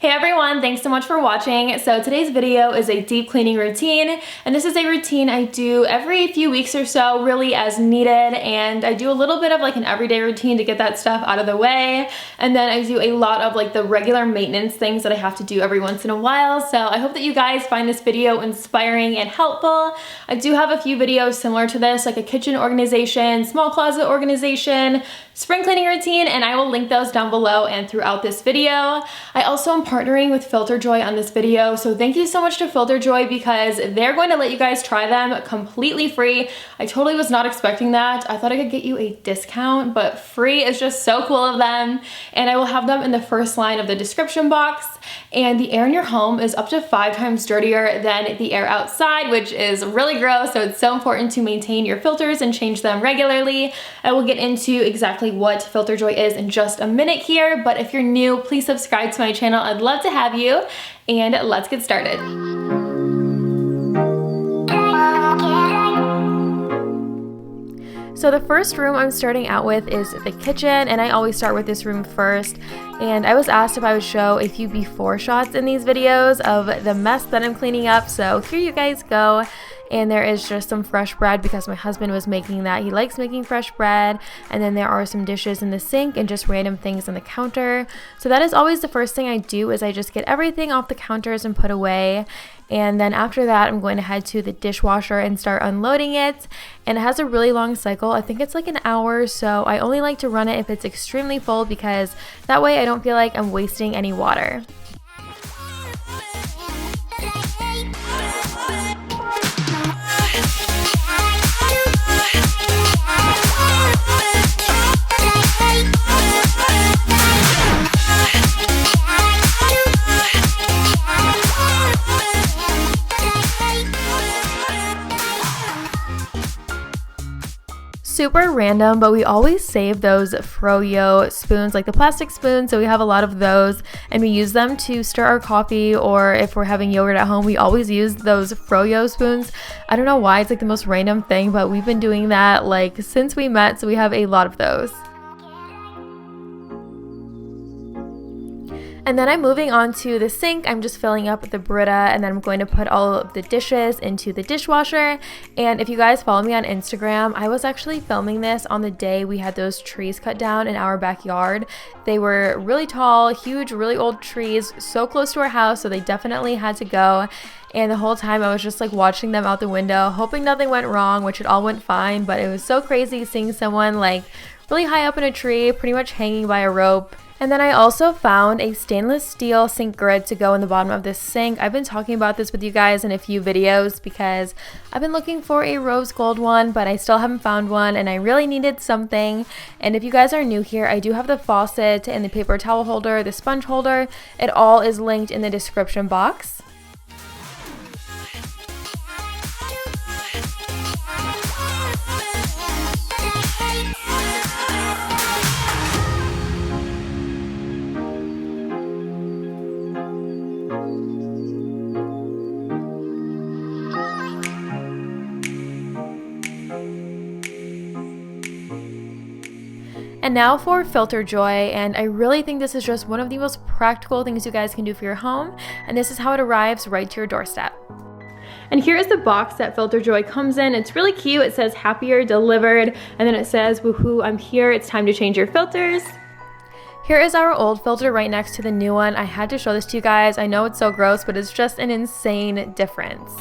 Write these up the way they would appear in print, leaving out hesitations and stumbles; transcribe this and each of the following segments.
Hey everyone, thanks so much for watching. So today's video is a deep cleaning routine, and this is a routine I do every few weeks or so, really as needed, and I do a little bit of like an everyday routine to get that stuff out of the way, and then I do a lot of like the regular maintenance things that I have to do every once in a while. So I hope that you guys find this video inspiring and helpful. I do have a few videos similar to this, like a kitchen organization, small closet organization, spring cleaning routine, and I will link those down below and throughout this video. I also am partnering with FilterJoy on this video, so thank you so much to FilterJoy because they're going to let you guys try them completely free. I totally was not expecting that. I thought I could get you a discount, but free is just so cool of them, and I will have them in the first line of the description box. And the air in your home is up to 5 times dirtier than the air outside, which is really gross, so it's so important to maintain your filters and change them regularly. I will get into exactly what FilterJoy is in just a minute here, but if you're new, please subscribe to my channel. I'd love to have you, and let's get started. So the first room I'm starting out with is the kitchen, and I always start with this room first. And I was asked if I would show a few before shots in these videos of the mess that I'm cleaning up, so here you guys go. And there is just some fresh bread because my husband was making that. He likes making fresh bread. And then there are some dishes in the sink and just random things on the counter. So that is always the first thing I do, is I just get everything off the counters and put away. And then after that, I'm going to head to the dishwasher and start unloading it. And it has a really long cycle. I think it's like an hour, so I only like to run it if it's extremely full because that way I don't feel like I'm wasting any water. Super random, but we always save those froyo spoons, like the plastic spoons, so we have a lot of those, and we use them to stir our coffee, or if we're having yogurt at home, we always use those froyo spoons. I don't know why, it's like the most random thing, but we've been doing that like since we met, so we have a lot of those. And then I'm moving on to the sink. I'm just filling up the Brita, and then I'm going to put all of the dishes into the dishwasher. And if you guys follow me on Instagram, I was actually filming this on the day we had those trees cut down in our backyard. They were really tall, huge, really old trees, so close to our house, so they definitely had to go. And the whole time I was just like watching them out the window, hoping nothing went wrong, which it all went fine, but it was so crazy seeing someone like really high up in a tree, pretty much hanging by a rope. And then I also found a stainless steel sink grid to go in the bottom of this sink. I've been talking about this with you guys in a few videos because I've been looking for a rose gold one, but I still haven't found one, and I really needed something. And if you guys are new here, I do have the faucet and the paper towel holder, the sponge holder. It all is linked in the description box. And now for FilterJoy, and I really think this is just one of the most practical things you guys can do for your home, and this is how it arrives right to your doorstep. And here is the box that FilterJoy comes in. It's really cute. It says happier delivered, and then it says, woohoo, I'm here, it's time to change your filters. Here is our old filter right next to the new one. I had to show this to you guys. I know it's so gross, but it's just an insane difference.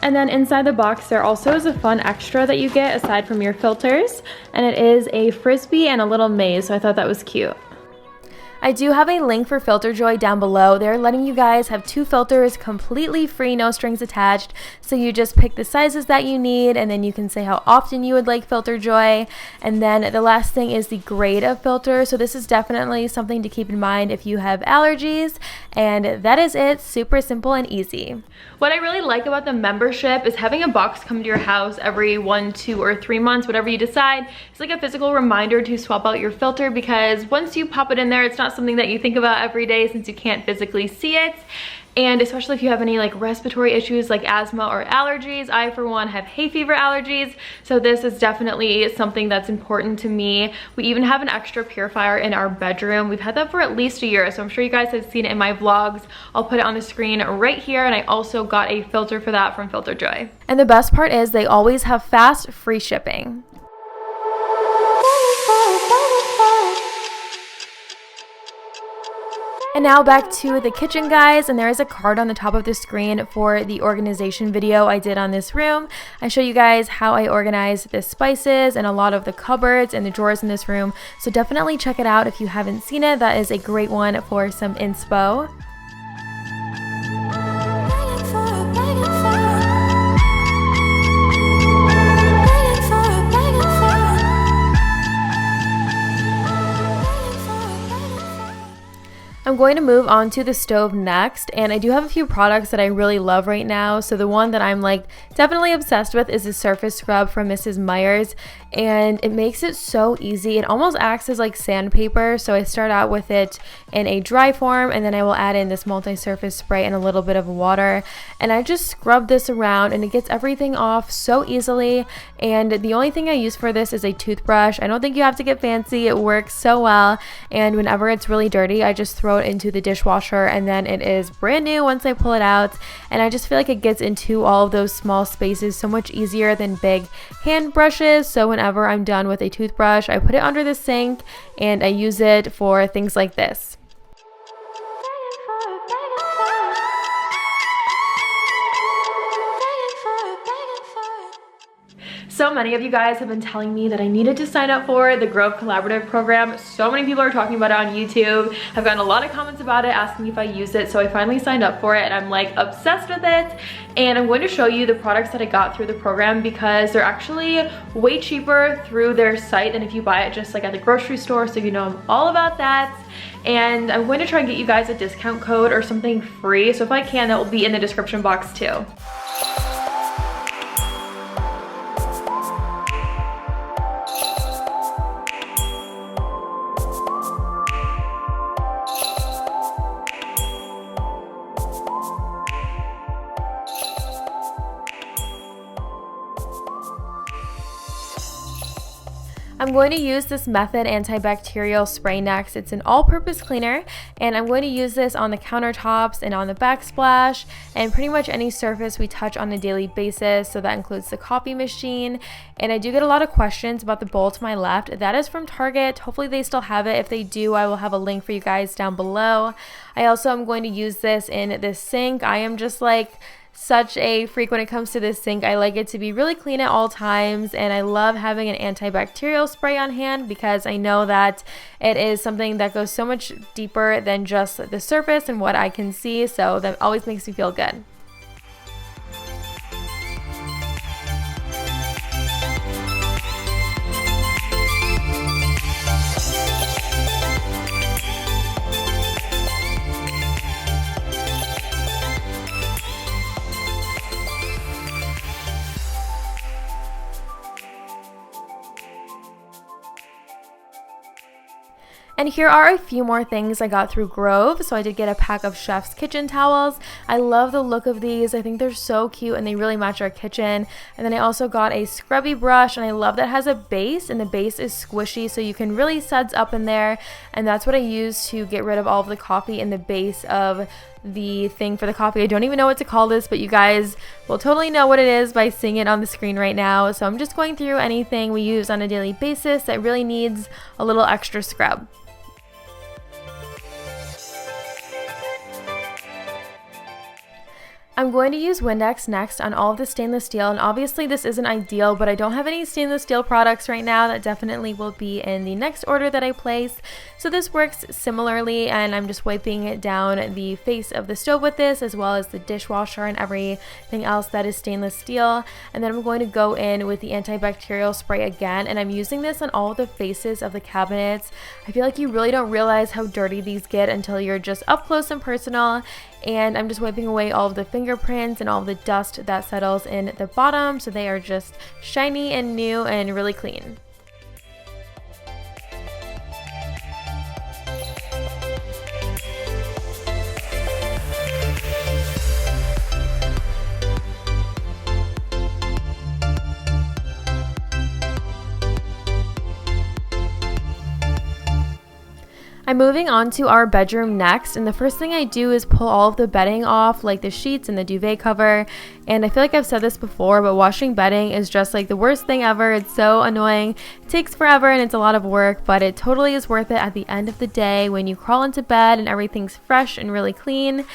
And then inside the box, there also is a fun extra that you get aside from your filters, and it is a frisbee and a little maze, so I thought that was cute. I do have a link for FilterJoy down below. They're letting you guys have 2 filters completely free, no strings attached. So you just pick the sizes that you need, and then you can say how often you would like FilterJoy. And then the last thing is the grade of filter. So this is definitely something to keep in mind if you have allergies. And that is it. Super simple and easy. What I really like about the membership is having a box come to your house every 1, 2, or 3 months, whatever you decide. It's like a physical reminder to swap out your filter, because once you pop it in there, it's not not something that you think about every day since you can't physically see it. And especially if you have any like respiratory issues like asthma or allergies. I, for one, have hay fever allergies, so this is definitely something that's important to me. We even have an extra purifier in our bedroom. We've had that for at least a year, so I'm sure you guys have seen it in my vlogs. I'll put it on the screen right here, and I also got a filter for that from Filter Joy. And the best part is they always have fast, free shipping. And now back to the kitchen, guys, and there is a card on the top of the screen for the organization video I did on this room. I show you guys how I organize the spices and a lot of the cupboards and the drawers in this room, so definitely check it out if you haven't seen it. That is a great one for some inspo. I'm going to move on to the stove next, and I do have a few products that I really love right now. So the one that I'm like definitely obsessed with is the surface scrub from Mrs. Meyer's, and it makes it so easy. It almost acts as like sandpaper, so I start out with it in a dry form, and then I will add in this multi-surface spray and a little bit of water, and I just scrub this around, and it gets everything off so easily. And the only thing I use for this is a toothbrush. I don't think you have to get fancy. It works so well, and whenever it's really dirty, I just throw it into the dishwasher, and then it is brand new once I pull it out. And I just feel like it gets into all of those small spaces so much easier than big hand brushes. So whenever I'm done with a toothbrush, I put it under the sink and I use it for things like this. So many of you guys have been telling me that I needed to sign up for the Grove Collaborative program. So many people are talking about it on YouTube. I've gotten a lot of comments about it asking me if I use it, so I finally signed up for it, and I'm like obsessed with it. And I'm going to show you the products that I got through the program because they're actually way cheaper through their site than if you buy it just like at the grocery store, so you know I'm all about that. And I'm going to try and get you guys a discount code or something free, so if I can, that will be in the description box too. I'm going to use this Method antibacterial spray next. It's an all-purpose cleaner, and I'm going to use this on the countertops and on the backsplash and pretty much any surface we touch on a daily basis. So that includes the coffee machine. And I do get a lot of questions about the bowl to my left. That is from Target. Hopefully they still have it. If they do, I will have a link for you guys down below. I also am going to use this in this sink. I am just like such a freak when it comes to this sink. I like it to be really clean at all times, and I love having an antibacterial spray on hand because I know that it is something that goes so much deeper than just the surface and what I can see, so that always makes me feel good. And here are a few more things I got through Grove. So I did get a pack of Chef's Kitchen towels. I love the look of these. I think they're so cute and they really match our kitchen. And then I also got a scrubby brush, and I love that it has a base, and the base is squishy so you can really suds up in there. And that's what I use to get rid of all of the coffee in the base of the thing for the coffee. I don't even know what to call this, but you guys will totally know what it is by seeing it on the screen right now. So I'm just going through anything we use on a daily basis that really needs a little extra scrub. I'm going to use Windex next on all of the stainless steel, and obviously this isn't ideal, but I don't have any stainless steel products right now. That definitely will be in the next order that I place. So this works similarly, and I'm just wiping it down the face of the stove with this, as well as the dishwasher and everything else that is stainless steel. And then I'm going to go in with the antibacterial spray again, and I'm using this on all of the faces of the cabinets. I feel like you really don't realize how dirty these get until you're just up close and personal. And I'm just wiping away all of the fingerprints and all of the dust that settles in the bottom, so they are just shiny and new and really clean. I'm moving on to our bedroom next, and the first thing I do is pull all of the bedding off, like the sheets and the duvet cover. And I feel like I've said this before, but washing bedding is just like the worst thing ever. It's so annoying. It takes forever and it's a lot of work, but it totally is worth it at the end of the day when you crawl into bed and everything's fresh and really clean.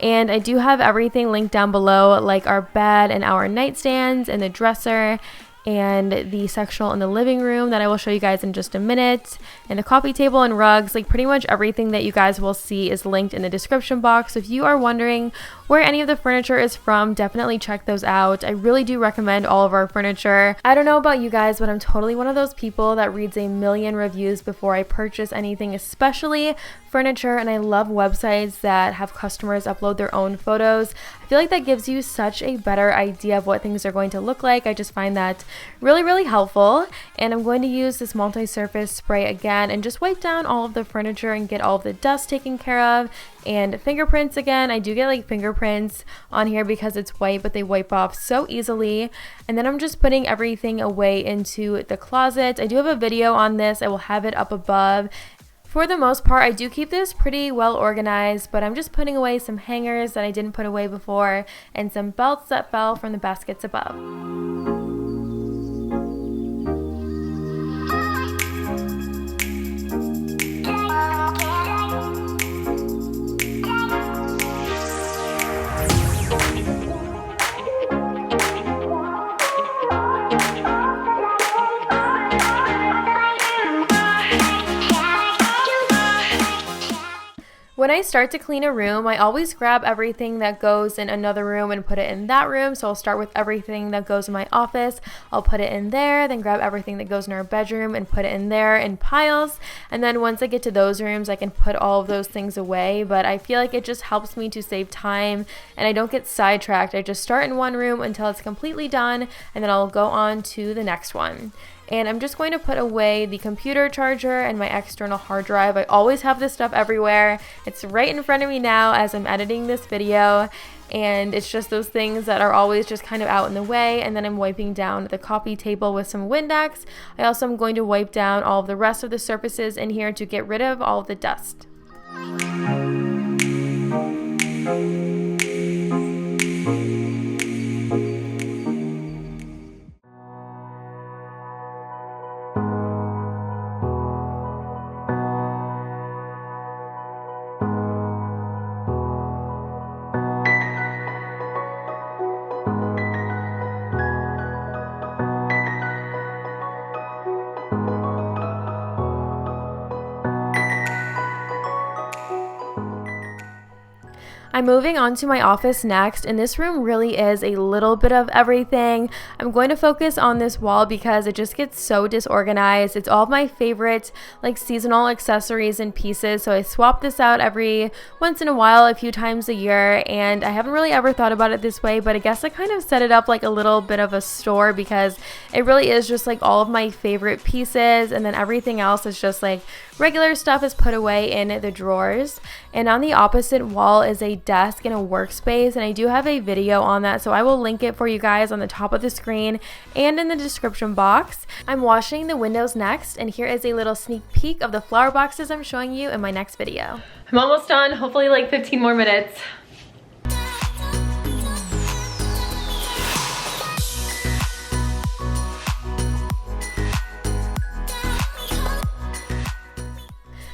And I do have everything linked down below, like our bed and our nightstands and the dresser and the sectional in the living room that I will show you guys in just a minute, and the coffee table and rugs. Like pretty much everything that you guys will see is linked in the description box. So if you are wondering where any of the furniture is from, definitely check those out. I really do recommend all of our furniture. I don't know about you guys, but I'm totally one of those people that reads a million reviews before I purchase anything, especially furniture, and I love websites that have customers upload their own photos. I feel like that gives you such a better idea of what things are going to look like. I just find that really helpful. And I'm going to use this multi-surface spray again and just wipe down all of the furniture and get all of the dust taken care of. And fingerprints again. I do get like fingerprints on here because it's white, but they wipe off so easily. And then I'm just putting everything away into the closet. I do have a video on this. I will have it up above. For the most part, I do keep this pretty well organized, but I'm just putting away some hangers that I didn't put away before and some belts that fell from the baskets above. When I start to clean a room, I always grab everything that goes in another room and put it in that room. So I'll start with everything that goes in my office. I'll put it in there, then grab everything that goes in our bedroom and put it in there in piles. And then once I get to those rooms, I can put all of those things away. But I feel like it just helps me to save time and I don't get sidetracked. I just start in one room until it's completely done, and then I'll go on to the next one. And I'm just going to put away the computer charger and my external hard drive. I always have this stuff everywhere. It's right in front of me now as I'm editing this video. And it's just those things that are always just kind of out in the way. And then I'm wiping down the coffee table with some Windex. I also am going to wipe down all of the rest of the surfaces in here to get rid of all of the dust. I'm moving on to my office next, and this room really is a little bit of everything. I'm going to focus on this wall because it just gets so disorganized. It's all of my favorite like seasonal accessories and pieces, so I swap this out every once in a while, a few times a year, and I haven't really ever thought about it this way, but I guess I kind of set it up like a little bit of a store because it really is just like all of my favorite pieces, and then everything else is just like regular stuff is put away in the drawers. And on the opposite wall is a desk and a workspace, and I do have a video on that, so I will link it for you guys on the top of the screen and in the description box. I'm washing the windows next, and here is a little sneak peek of the flower boxes I'm showing you in my next video. I'm almost done, hopefully like 15 more minutes.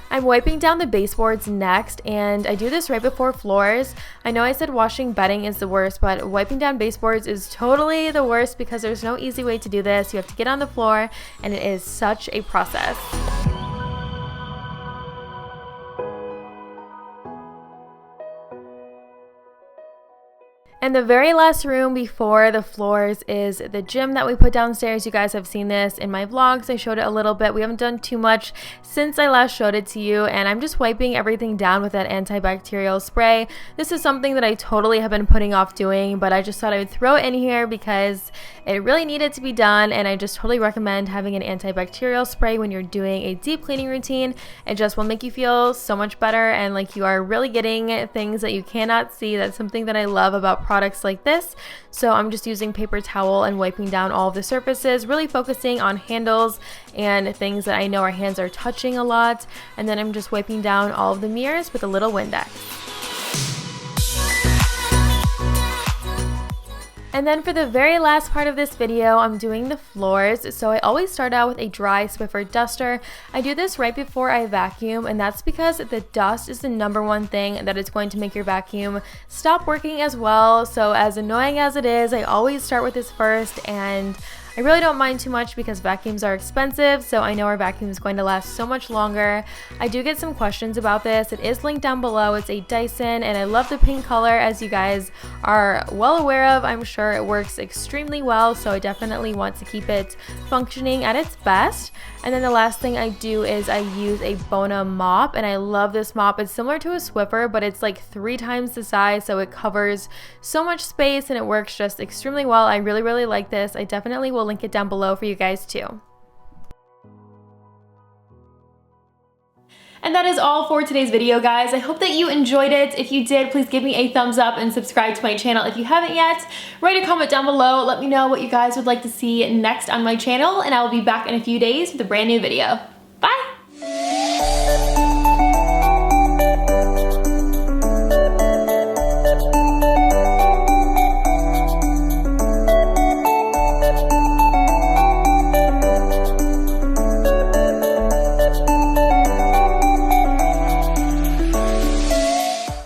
I'm wiping down the baseboards next, and I do this right before floors. I know I said washing bedding is the worst, but wiping down baseboards is totally the worst because there's no easy way to do this. You have to get on the floor, and it is such a process. And the very last room before the floors is the gym that we put downstairs. You guys have seen this in my vlogs. I showed it a little bit. We haven't done too much since I last showed it to you, and I'm just wiping everything down with that antibacterial spray. This is something that I totally have been putting off doing, but I just thought I would throw it in here because it really needed to be done, and I just totally recommend having an antibacterial spray when you're doing a deep cleaning routine. It just will make you feel so much better and like you are really getting things that you cannot see. That's something that I love about products like this. So I'm just using paper towel and wiping down all of the surfaces, really focusing on handles and things that I know our hands are touching a lot. And then I'm just wiping down all of the mirrors with a little Windex. And then for the very last part of this video, I'm doing the floors. So I always start out with a dry Swiffer duster. I do this right before I vacuum, and that's because the dust is the #1 thing that is going to make your vacuum stop working as well. So as annoying as it is, I always start with this first, and I really don't mind too much because vacuums are expensive, so I know our vacuum is going to last so much longer. I do get some questions about this. It is linked down below. It's a Dyson, and I love the pink color, as you guys are well aware of. I'm sure it works extremely well, so I definitely want to keep it functioning at its best. And then the last thing I do is I use a Bona mop, and I love this mop. It's similar to a Swiffer, but it's like 3 times the size, so it covers so much space and it works just extremely well. I really, really like this. I definitely will link it down below for you guys too. And that is all for today's video, guys. I hope that you enjoyed it. If you did, please give me a thumbs up and subscribe to my channel if you haven't yet. Write a comment down below. Let me know what you guys would like to see next on my channel, and I will be back in a few days with a brand new video.